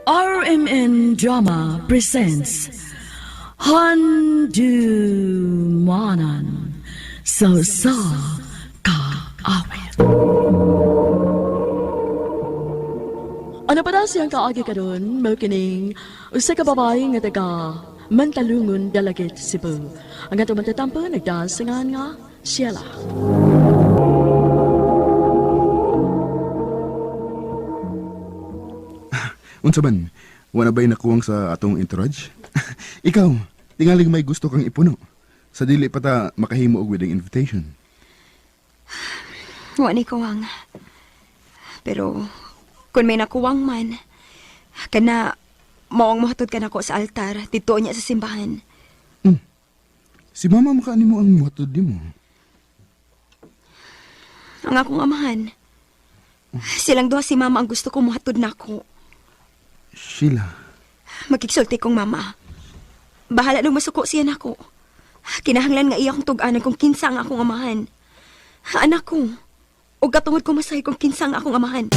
RMN Drama presents Handumanan sa Kaawit. Ano pa daw siyang kaagi karon mao kining usa ka babae nga taga Mantalungon, Dalagit, Cebu. Ang atong matatampo nagdasangan nga Sheila. Unsa man, wala ba'y nakuwang sa atong entourage? Ikaw, tingaling may gusto kang ipuno. Sa dili pa ta makahimo og wedding invitation. Wani kuwang. Pero, kung may nakuwang man, kana, maong mahatod ka na ko sa altar, dito niya sa simbahan. Si mama makaani mo ang matod mo. Ang akong amahan. Silang duha si mama ang gusto ko mahatod na ko. Sheila. Magkiksulti kong mama. Bahala nung masuko siya na ko. Kinahanglan nga iya kong tug-anan kung kinsa ang akong amahan. Anak ko, o katungod ko masahi kung kinsa ang akong amahan.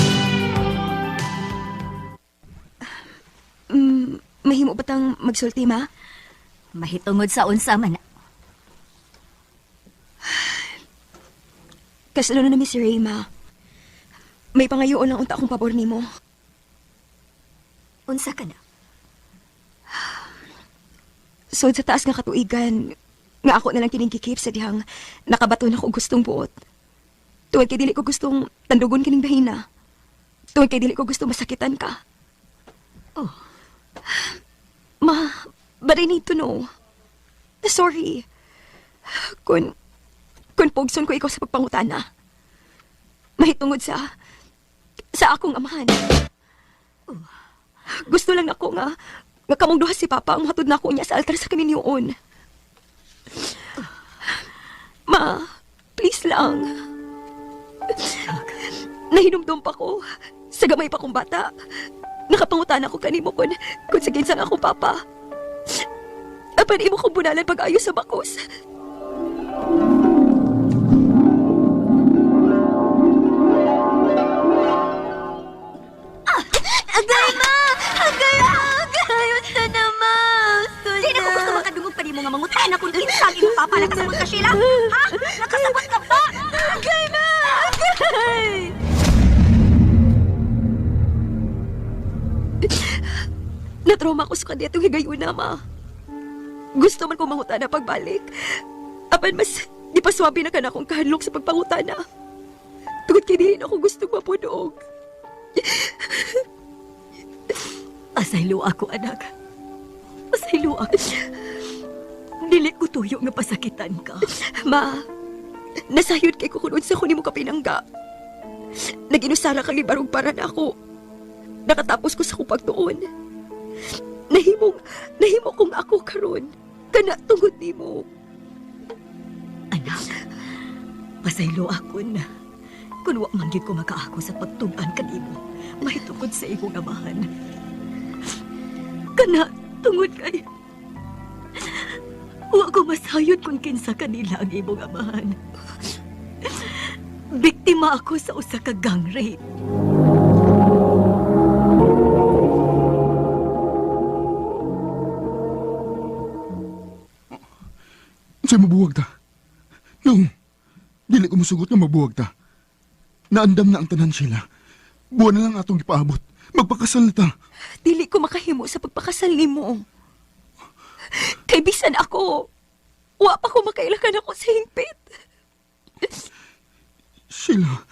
Mahimo batang magsulti, ma? Mahitungod sa unsa man. Kasalo na Miss Ray, ma. May pangayoon lang unta akong pabor nimo. Unsa ka na? So, sa taas nga katuigan, nga ako na lang kinigikip sa dihang nakabato na ko gustong buot. Tuwad kay dili ko gustong tandugon kining bahina. Tuwad kay dili ko gustong masakitan ka. Oh. Ma, but I need to know. Sorry. Kung pugson ko ikaw sa pagpangutana. Mahitungod sa akong amahan. Gusto lang ako nga kamong duha si Papa ang matod na ako niya sa altar sa kaminyoon. Ma, please lang. Nahinumdum pa ko sa gamay pa kong bata. Nakapangutan ako kanimo kung sige sa akong Papa. Apan imo kong bunalan pag-ayo sa bakos. Agay, ma! Agay! Unsa na, ma? Di na ko gusto makadungog pa ni mo nga mangutan akong kinsang imong papa. Nakasabot ka, Sheila? Ha? Nakasabot ka ba? Agay, ma! Agay! Natrauma ko sa kanya itong higayon na, ma. Gusto man kong mangutana pagbalik. Apan mas di pa swabe na ka na akong kahanlok sa pagpangutana. Tugod kay dihin ako gustong mapunog. Asaylo ako, anak. Asaylo ako. Dili ko tuyo nga pasakitan ka. Ma, nasayod kay kukunod sa kunin mo kapinangga. Naginusara kang libarog para na ako. Nakatapos ko sa kupagtuon. Nahimo kong ako karon. Kana tungod ni mo. Anak, pasaylo ako na. Kung wa manggid ko makaako sa pagtugan kanimo, mahitungod sa imong amahan. Kana tungod kay wa ko masayod kung kinsa kanila ang imong amahan. Biktima ako sa usa ka gang rape. Sa'y mabuwag ta. No, dili ko musugot nga mabuwag ta. Naandam na ang tanan, Sheila. Buwan na lang atong ipaabot. Magpakasal na ta. Dili ko makahimo sa pagpakasal nimo. Kay bisan ako, wa pa ko makailakan ako sa hingpit. Sheila.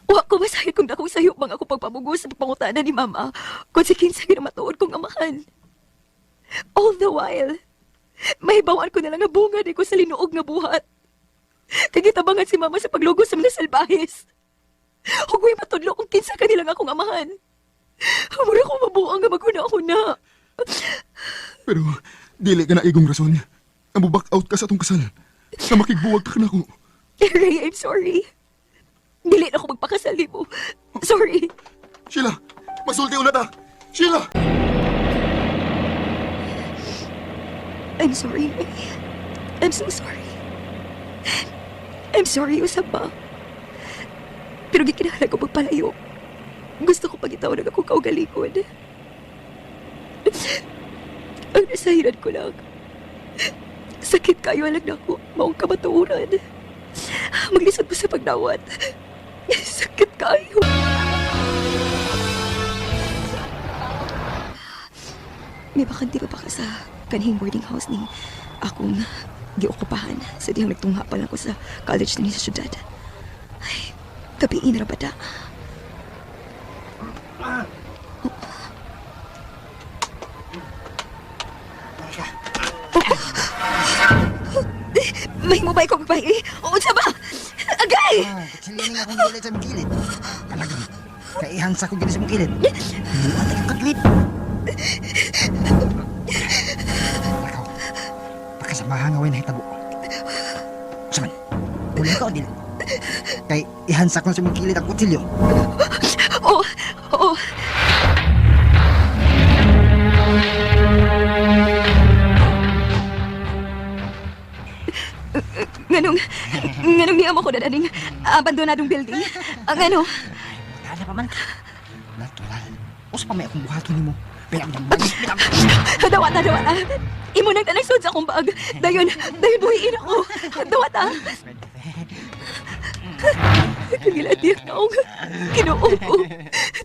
Wa ko masayod kung dakong sayop mga ako pagpamugos sa pagpangutana ni Mama kung si kinsa ginamatuod kong amahan. All the while, mahibawan ko na lang nga bunga di ko sa linuog nga buhat. Kagitabangan si Mama sa paglugos sa mga salbahis. Huwag matudlo kung kinsa kanilang akong amahan. Mura ko mabuang nga maguna-una. Pero, dili ka na igong rason. Ang out ka sa atong kasal. Na makigbuwag ka na ko. Ray, I'm sorry. Dili na ako magpakasal ni mo. Sorry. Sheila, masulti ulit ah. Sheila! I'm sorry, Ray. I'm so sorry. I'm sorry, usap ba? Pero gikinahanglan ko magpalayo. Gusto ko pagitaw na ako kaugalingon. Ang nasahiran ko lang. Sakit kayo lang na ako. Maong kamatuuran. Maglisod mo sa pagdawat. Sakit kayo. May bakante pa ba ka sa kanhing boarding house ni akong giokupahan sa diyang nagtungha pa lang ko sa college din sa syudad. Ay, gabiin na ba da? May mobile ko babae. Oo, sa ba? Agay! Katsilining akong gilit sa mong kilid. Talagang, kaihansa ko gilit sa mong kilid. Hinuan na yung kaglit. Lakaw, pakasamahan nga way na hitabo. Saman, huli ka o dili? Kay ihansa ko na sa mong kilid ang kutsilyo. Oo, oo. Nganong niyam ako na daning abandonadong building. Ang ano? Tala pa man. Natural. Usa pa may akong buhaton ni mo. Pinang bagis, pinang... Dawat na. Imo nang tanay sud sa akong bag. Dayon buhiin ako. Dawat ah. Kagilatiyak na akong kinuo ko.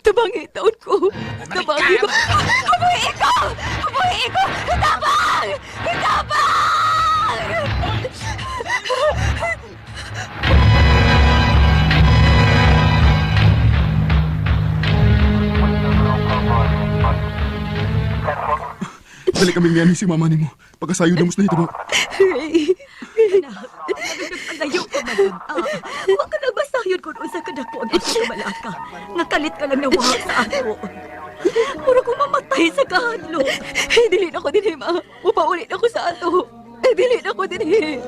Tabangi taon ko. Tabangi ko. Buhi ko! Tabang! Dali kaming niyan si mama nimo. Pagkasayo na mas na hitabo. Ray. Paglayo ko man. Huwag ka nagbasahyon kung unsa ka dako ang ito malaka. Nakalit ka lang na wahak sa ako. Puro ko mamatay sa kahadlo. Dili na ko din ma. Upaulit ako sa ato. Dili na ko din.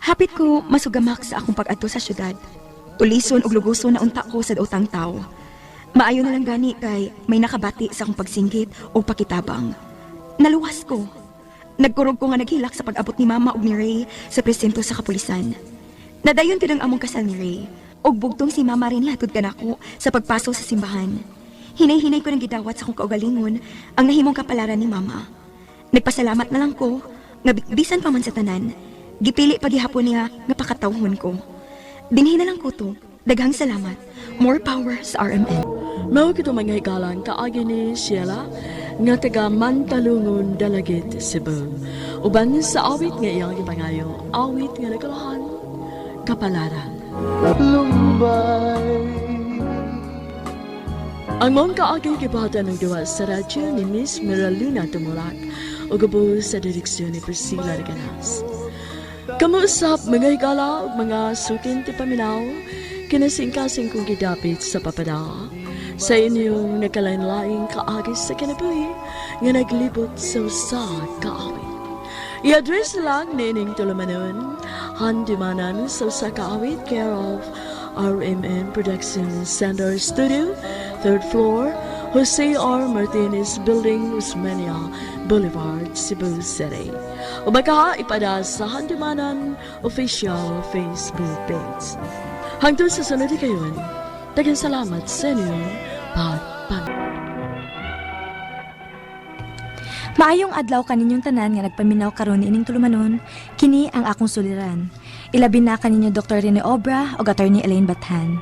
Hapit ko masugamak sa akong pag-adto sa syudad. Tulison og luguson na unta ko sa daotang tao. Maayo na lang gani kay may nakabati sa akong pagsinggit o pakitabang. Naluwas ko. Nagkurog ko nga naghilak sa pag-abot ni Mama ug ni Ray sa presinto sa kapulisan. Nadayon ko ng among kasal ni Ray. Og bugtong si Mama rin hatod ka nako sa pagpaso sa simbahan. Hinay-hinay ko ng gidawat sa akong kaugalingon ang nahimong kapalaran ni Mama. Nagpasalamat na lang ko nga bisan pa man sa tanan. Gipili pagihapon niya nga pakatawhon ko. Dinhi na lang ko to. Daghang salamat. More power sa RMN. Mao kito mga hikalang kaagi ni Sheila nga taga Mantalungon, Dalagit, Cebu. Uban sa awit nga iyang ipangayo, awit nga nagkalahan, kapalaran. Ang mong kaagi kibata ng diwa sa radyo ni Miss Miraluna Tumulak o gabo sa direksyon ni Priscilla Reganas. Kamuusap mga higala ug mga sukin ti paminaw, kinasingkasing kong gidapit sa papada. Sa inyong nakalain-laing kaagis sa kinabuhi nga naglibot sa usad kaawit. I-address lang ni Ining Tulumanon, handimanan sa usa kaawit care of RMN Production Center Studio, 3rd floor, Jose R. Martinez Building, Usmania Boulevard, Cebu City. O baka ipada sa handimanan official Facebook page. Hangtod sa sunod kayon, daghang salamat sa inyong pagpag. Maayong adlaw kaninyong tanan nga nagpaminaw karon ni Ining Tulumanon, kini ang akong suliran. Ilabi na kaninyo Dr. Rene Obra o Attorney Elaine Bathan.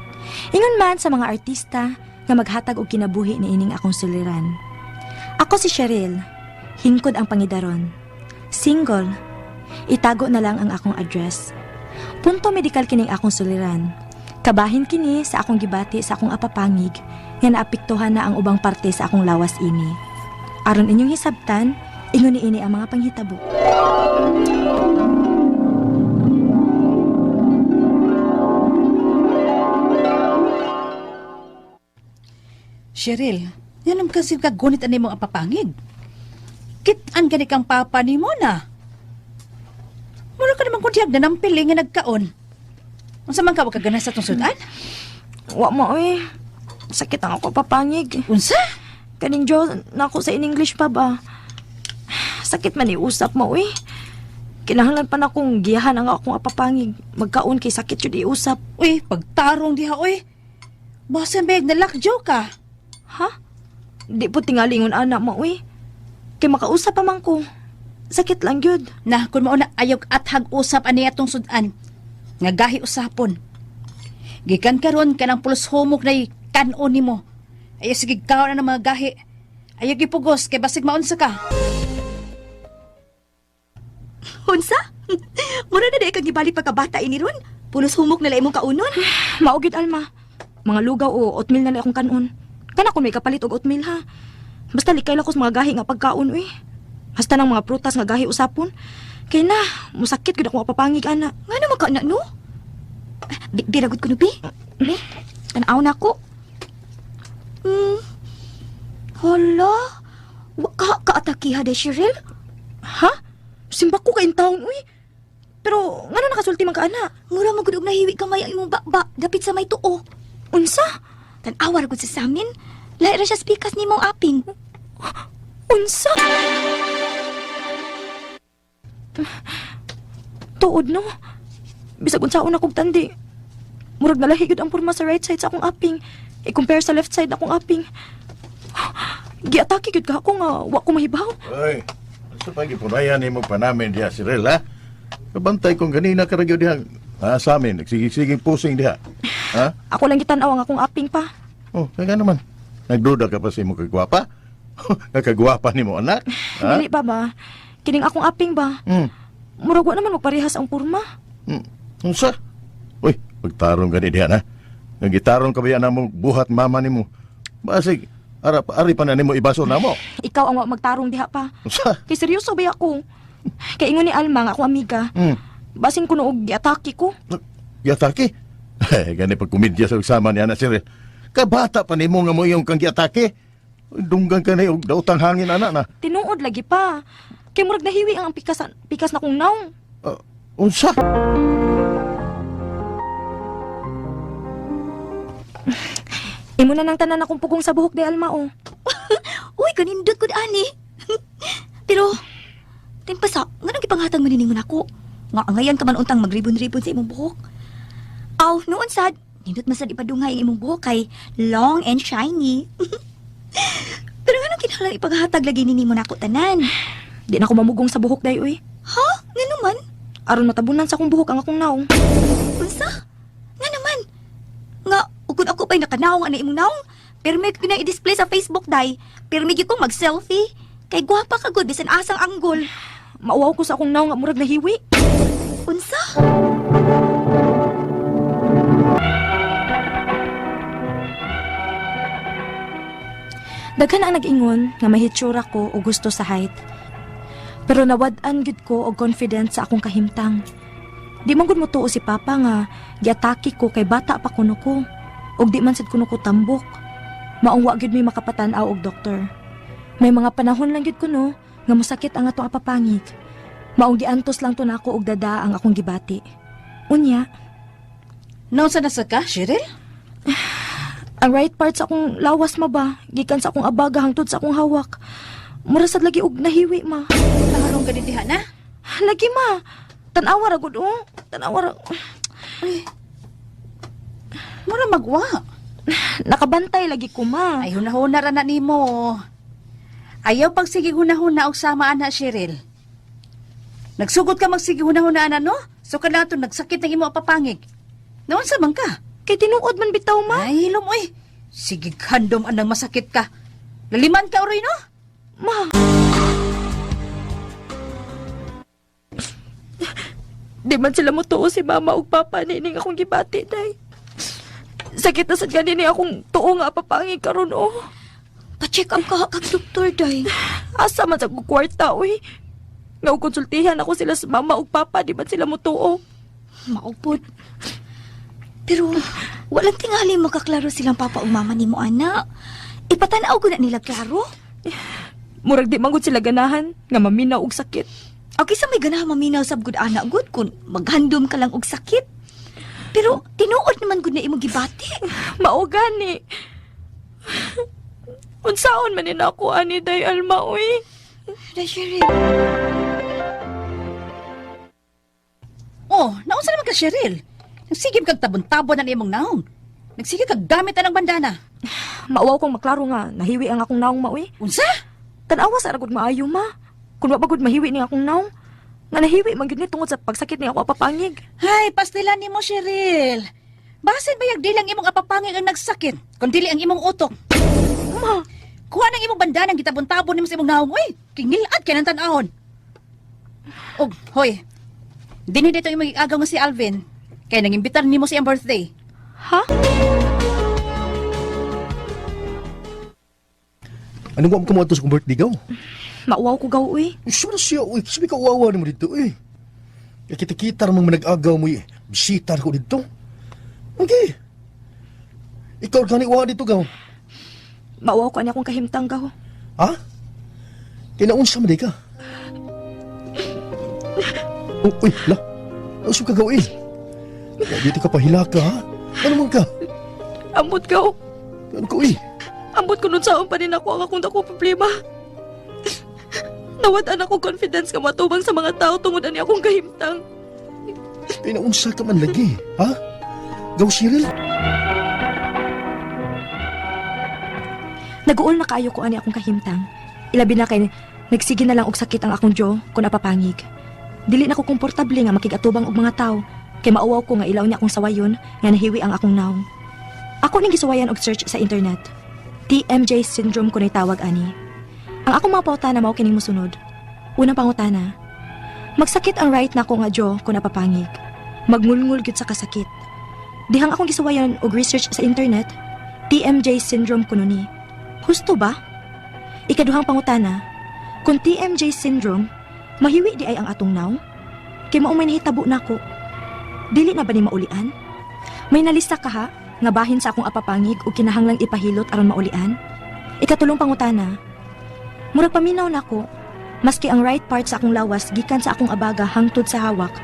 Ingon man sa mga artista nga maghatag og kinabuhi ni ining akong suliran. Ako si Cheryl, hingkod ang pangidaron. Single, itago na lang ang akong address. Punto medikal kining akong suliran. Kabahin kini sa akong gibati sa akong apapangig nga naapektuhan na ang ubang parte sa akong lawas ini. Aron inyong hisabtan, ingon ni ini ang mga panghitabo. Cheryl, yan ang kasi kagunit ani mong apapangig. Kit-an gani kang papa ni mo na. Mura ka naman kuntiyag na ng pili nga nagkaon. Unsa man ka wag ka ganas sa tong sudan? Wa mo eh. Sakit ang ako papangig. Unsa? Kaning Jo na ako sa in-English pa ba? Sakit man iusap mo eh. Kinahanglan pa na kong giyahan ang akong apapangig. Magkaon kay sakit yun iusap. Uy, pagtarong diha uy. Basta meg nalakjo ka. Ha? Di po tingalingon anak mo eh. Kay makausap pa man ko. Sakit lang gyud. Na, kung mauna ayaw at hag-usap ani atong sudan. Nga gahi usapon. Gikan karon kanang pulos humok na kanon nimo. Ayaw sige kaon na ng mga gahi. Ayaw gipugos kay basig maunsa ka. Unsa? Mura na kang gibalik pagkabata ini ron. Pulos humok na imong kaunon. Maugid Alma. Mga lugaw o oatmeal na lang akong kanon. Kana ko may kapalit og oatmeal ha. Basta likay lang ko sa mga gahi nga pagkaon uy. Hasta ng mga prutas nga gahi usapon. Kay na, musakit gud ako mapapangig ana. Nga naman ka na, no? Biragod ko no, Bi. Bi, tanaw na ako. Hala, kaataki ha, Cheryl? Ha? Simba ko kain taon uy. Pero ngano nakasulti man ka ana? Mura magudog na hiwi kamay ang imong bakba, dapit sa may tuo. Unsa? Tanawar gud sa samin. Lahi ra siya spikas ni mong aping. Unsa? Tuod no. Bisag unsaon akong tandi. Murag nalahi gud ang porma sa right side sa akong aping. I-compare sa left side akong aping. Giatake gud ka ako nga wa ko mahibaw. Ay, sa pagipunayan ni mo pa namin diha, Cyril, ha? Kabantay kong ganina karagyo diha. Sa amin, nagsigig-siging pusing diha. Ha? Ako lang gitan-aw ang akong aping pa. Oh, kaya naman. Nagduda ka pa sa imo kagwapa? Nakagwapa ni mo, anak? Ha? Dili ba ba? Kining akong aping ba? Murag wa naman magparehas ang porma. Unsa? Uy, magtarong ka ni diha, ha? Nagitarong ka ba yan mo buhat mama ni mo? Basig, ari pa na ni mo ibaso na mo. Ikaw ang wa magtarong diha pa. Unsa? Kay seryoso ba ako? Kay ingon ni Alma nga akong amiga. Basin ko noog giatake ko. Giatake? Gani pag kumidya sa ugsama ni Ana Cyril. Kabata pa ni mo nga mo yung kang giatake. Dunggan ka na yung dautang hangin, anak na. Tinuod lagi pa. Kay murag nahiwi ang pikas na kong naong. Unsa? Imo na nang tanan akong pugong sa buhok di Alma oh. Uy, kanindot ko ani. Pero, timpasa, nga nang ipanghatag maniningon ako. Nga ngayon ka man untang magribon-ribon sa imong buhok. Aw, noon sad, nindot masad ipadungay ang imong buhok kay long and shiny. Pero nga nang kinahanglan ipaghatag lagi nini mo nako tanan. Di na ako mamugong sa buhok day uy. Ha? Nga naman? Aron matabunan sa akong buhok ang akong naong. Unsa? Nga naman? Nga, ukod ako pa'y nakanaong ana imong naong. Pero may ko na i-display sa Facebook day. Pero may ko mag-selfie. Kay gwapa ka good, bisan asang anggol. Mauwaw ko sa akong naong nga murag nahiwi. Unsa? Daghan ang nag-ingon nga mahitsura ko o gusto sa height. Pero nawad-an gud ko og confident sa akong kahimtang. Di man gud mo tuo si Papa nga giatake ko kay bata pa kuno ko. Og di man sad kuno ko tambok. Maong wa gud mi makapatan-aw og doktor. May mga panahon lang gud kuno nga mosakit ang atong apapangit. Maong giantos lang to nako og dada ang akong gibati. Unya, Naunsa na sa ka, Cheryl? ang right part sa akong lawas ma ba, gikan sa akong abaga hangtod sa akong hawak. Mura sad lagi og nahiwi ma. Naharong ka din diha na? Lagi ma. Tanawa ra gud oh. Tanawa ra. Mura magwa. Nakabantay lagi ko ma. Ay, hunahuna ra na nimo. Ayaw pag sige hunahuna og sama ana, Cheryl. Nagsugod ka magsige hunahuna ana, no? So kanato nagsakit ng imo papangig. Naon sa man ka? Kay tinuod man bitaw ma. Ay, hilom oy. Sige handom anang masakit ka. Laliman ka oroy, no? Ma. Di man sila mo tuo si mama ug papa nining akong gibati day. Sakit na sad ganini akong tuo nga papangig karon oh. Pa-check up ka kag doktor day. Asa man sa kong kwarta oy. Nga konsultihan ako sila sa mama ug papa di man sila mo tuo. Maupod. Pero, walang tingali makaklaro silang papa o mama ni mo, anak. Ipatanaw ko na nila klaro. Murag di man gud sila ganahan nga maminaw og sakit. Okay sa may ganahan maminaw sab gud anak gud kung maghandom ka lang og sakit. Pero, tinuod naman gud na imong gibati. Mao gani. Unsaon man ni nako ani day Alma oy. Cheryl. Oh, naunsa naman ka, Cheryl? Nagsigib kag tabon-tabon na imong naong. Nagsigib kag gamit anang bandana. Mauwaw kong maklaro nga nahiwi ang akong naong maoy. Unsa? Tanawa sa ragod maayo, ma. Kung mapagod mahiwi ni akong naong, nga nahiwi man gyud ni tungod sa pagsakit ni ako apapangig. Hay, pastilan ni mo, Cheryl. Basin ba yung dili ang imong apapangig ang nagsakit, kung dili ang imong utok? Ma, Kuha ng imong bandanang gitabon-tabon nimo sa imong naong. Uy, kingilad ka ng tanahon. Og, hoy, dini dito imong agaw nga si Alvin. Kaya nangimbitar nimo siyang birthday. ha? Ano mo ang sa kong birthday gaw? Mauwaw ko gaw, uy. Sure siya, uy. Sabi ka uwawa ni mo dito, uy. Kita-kita namang manag-agaw mo, eh. Bisita ko dito. Okay. Ikaw ka ni uwa dito, gaw. Mauwaw ko ani akong kahimtang gaw. Ha? Kinaunsa mo di ka? Oh, uy, la. Usap ka gawin. Dito ka pahila ka, ha? Ano man ka? Ambot gaw. Ano ka, uy? Ambot ko nun saan pa rin ako ang akong dako problema. Nawadan ako confidence nga matubang sa mga tao tungod ani akong kahimtang. Kinaunsa ka man lagi, ha? Gaw, Cheryl? Naguol na kaayo ko ani akong kahimtang. Ilabi na kay nagsige na lang og sakit ang akong jaw kung napapangig. Dili na ko komportable nga makigatubang og mga tao kay mauwaw ko nga ilaw niya akong sawayon nga nahiwi ang akong naong. Ako ning gisuwayan og search sa internet. TMJ syndrome ko tawag ani. Ang akong mga pautana mao kining mosunod. Unang pangutana, magsakit ang right nako nga jaw kung napapangig. Magngulngul gyud sa kasakit. Dihang akong gisuwayan og research sa internet, TMJ syndrome kuno ni. Husto ba? Ikaduhang pangutana, kung TMJ syndrome, mahiwi di ay ang atong naong? Kay mao may nahitabo nako. Dili na ba ni maulian? May nalista ka ha, nga bahin sa akong apapangig o kinahanglang ipahilot aron maulian? Ikatulong pangutana, murag paminaw nako, maski ang right part sa akong lawas gikan sa akong abaga hangtod sa hawak,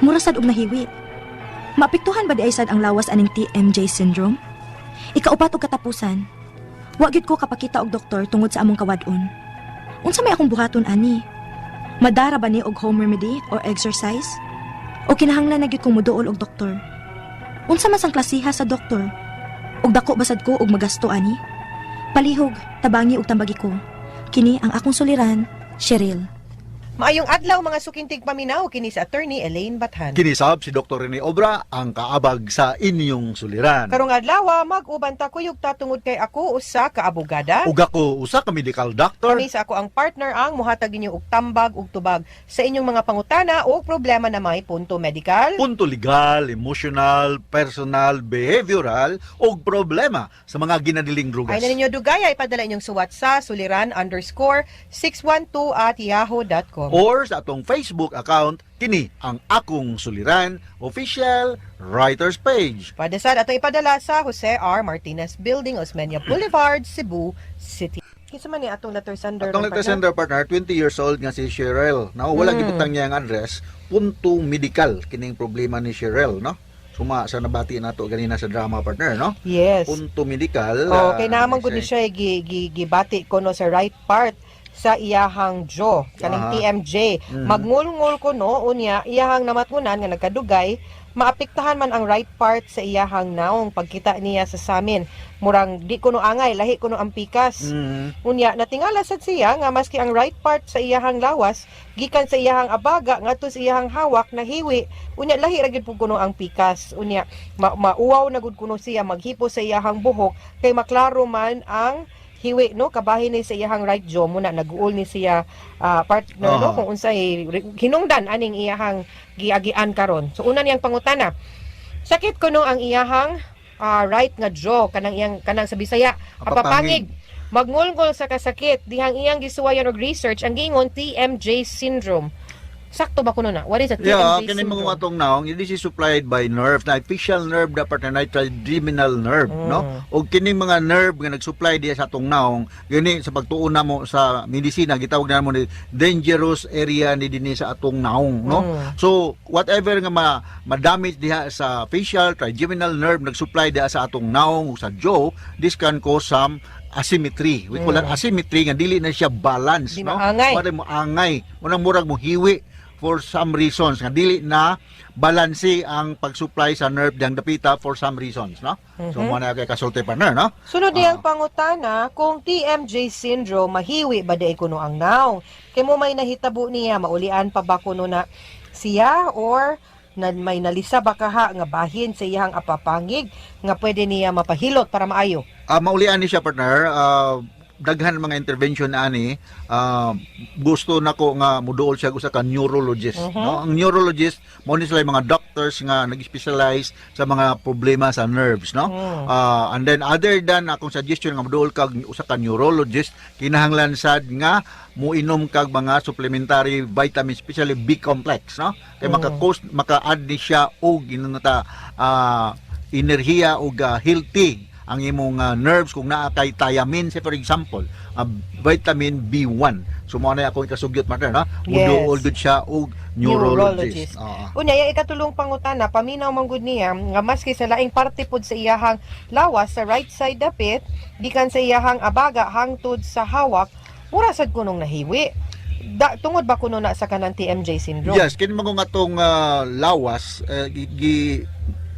mura sad og nahiwi. Maapektuhan ba di ay sad ang lawas aning TMJ syndrome? Ikaupat og katapusan, wa gyud ko kapakita og doktor tungod sa among kawadon. Unsa may akong buhaton ani? Madara ba ni og home remedy or exercise? O kinahanglan na gyud kong muduol og doktor? Unsa man sang klasiha sa doktor? Og dako basad ko og magasto ani? Palihog, tabangi og tambagi ko. Kini ang akong suliran, Cheryl. Maayong adlaw mga sukintig paminaw kini sa attorney Elaine Bathan. Kinisab si Dr. Rene Obra ang kaabag sa inyong suliran. Karong adlaw mag-uban ta kuyog ta tungod kay ako usa ka abogada. Ug ako usa ka medical doctor. Kami sa ako ang partner ang muhatag ninyo og tambag ug tubag sa inyong mga pangutana o problema na may punto medical. Punto legal, emotional, personal, behavioral ug problema sa mga ginadiling drugas. Ay na ninyo dugaya ipadala inyong suwat sa suliran_612@yahoo.com. Or sa atong Facebook account, kini ang akong suliran official writers page. Padasad ato ipadala sa Jose R. Martinez Building, Osmeña Boulevard, Cebu City. Kinsa man ni atong letter sender? Atong letter sender partner, 20 years old nga si Cheryl. Now, wala gibutang niya ang address, punto medical kining problema ni Cheryl, no? Suma sa nabati nato ganina sa drama partner, no? Yes. Punto medical. Okay, naman gud ni siya gibati ko no sa right part sa iyahang jaw kaning TMJ. Magngulngul ko no unya iyahang namatngunan nga nagkadugay, maapektahan man ang right part sa iyahang naong pagkita niya sa samin. Murang di ko no angay, lahi ko no ang pikas. Unya natingala sad siya nga maski ang right part sa iyahang lawas gikan sa iyahang abaga ngadto sa iyahang hawak nahiwi. Unya lahi ra gyud pud kuno ang pikas. Unya mauwaw na gud kuno siya maghipo sa iyahang buhok kay maklaro man ang hiwi no kabahin ni sa iyahang right jaw muna naguol ni siya partner no kung unsay hinungdan aning iyahang giagian karon. So una niyang pangutana, sakit kuno ang iyahang right nga jaw kanang sa Bisaya apapangig. Magngulngol sa kasakit dihang iyang gisuwayan og research ang giingon TMJ syndrome. Sakto ba kuno na? What is a TMJ kini syndrome? mga atong naong, this is supplied by nerve, na official nerve na partner na trigeminal nerve, no? O kini mga nerve nga nag-supply diya sa atong naong, gani sa pagtuon na mo sa medisina, gitawag na mo ni dangerous area ni dinhi sa atong naong, no? So, whatever nga ma-damage diha sa facial, trigeminal nerve nag-supply diha sa atong naong, sa jaw, this can cause some asymmetry. We call it asymmetry nga dili na siya balance, Di no? maangay. Pare mo angay, munang murag mo hiwi for some reasons nga dili na balansi ang pag-supply sa nerve diyang dapita for some reasons, no? So mo na kay kasulti partner, no? Sunod niyang pangutana, kung TMJ syndrome, mahiwi ba di kuno ang naong? Kay mo may nahitabo niya, maulian pa ba kuno na siya or na may nalisa ba kaha nga bahin sa iyang apapangig nga pwede niya mapahilot para maayo? Maulian ni siya partner, daghan mga intervention ani, gusto nako nga muduol siya usa ka neurologist, no? Ang neurologist mo ni sila mga doctors nga nag-specialize sa mga problema sa nerves, no? And then other than akong suggestion nga muduol kag usa ka neurologist, kinahanglan sad nga muinom kag mga supplementary vitamins, especially B complex, no? Kay maka-add ni siya og inunta enerhiya og healthy ang imong nerves kung naa kay thiamine, say for example, vitamin B1. So mo na ako ikasugyot partner, no? Yes. Muduol gud siya og neurologist. Unya, yung ikatulong pangutana, paminaw man gud niya nga maski sa laing parte pod sa iyahang lawas sa right side dapit, gikan sa iyahang abaga hangtod sa hawak, mura sad kunong nahiwi. Tungod ba kuno na sa kanang TMJ syndrome? Yes, kini mo nga tong lawas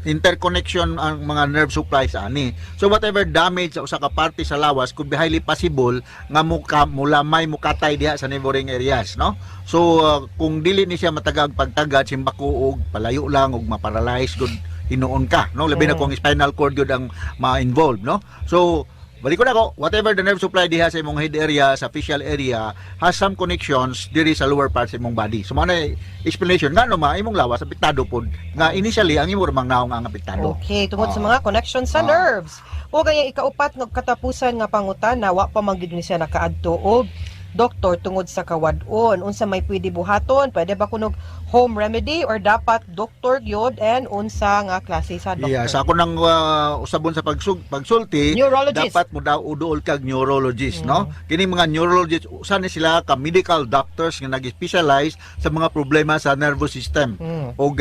interconnection ang mga nerve supplies ani. So whatever damage sa usa ka parte sa lawas could be highly possible nga mulamay mukatay diha sa neighboring areas, no? So kung dili ni siya matagag pagtagad simbako og palayo lang og maparalyze gud hinuon ka, no? Labi na kung spinal cord gud ang ma-involve, no? So balik ko na ko, whatever the nerve supply diha sa imong head area, sa facial area, has some connections diri sa lower parts sa imong body. So, mana explanation, nga no imong lawas, apektado po, nga initially, ang imong ramang naong ang apektado. Okay, tungod sa mga connections sa nerves. O kaya ikaupat ng katapusan nga pangutana, wa pa manggid ni siya nakaadto og doktor tungod sa kawadon. Unsa may pwede buhaton? Pwede ba kunog home remedy or dapat doktor gyud and unsa nga klase sa doktor? Yeah, sa ako nang usabon sa pagsulti, Neurologist. dapat mo daw uduol kag neurologist, no? Kini mga neurologist, usa ni sila ka medical doctors nga nag-specialize sa mga problema sa nervous system. O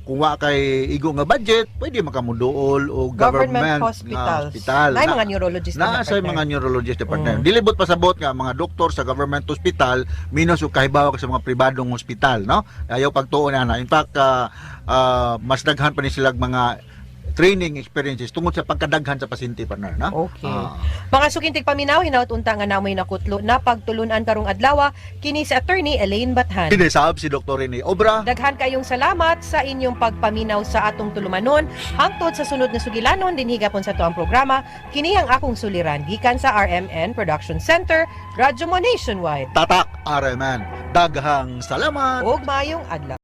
kung wa kay igo nga budget, pwede makamuduol o government hospital. Na mga neurologist na sa mga neurologist department. Dilibot pasabot nga mga doktor sa government hospital minus og kahibawa sa mga pribadong hospital, no? Ayaw pagtuon na. In fact, mas daghan pa ni sila mga training experiences tungod sa pagkadaghan sa pasyente partner, no? Okay. Mga sukintig paminaw, hinaut-unta nga namoy nakutlo na pagtulunan karong adlaw kini si attorney Elaine Bathan. Sinesab si Dr. Rene Obra. Daghan kayong salamat sa inyong pagpaminaw sa atong tulumanon. Hangtod sa sunod nga sugilanon din higapon sa tuang programa, kini ang akong suliran gikan sa RMN Production Center, Radyo Mo Nationwide. Tatak RMN. Daghang salamat. Ug maayong adlaw.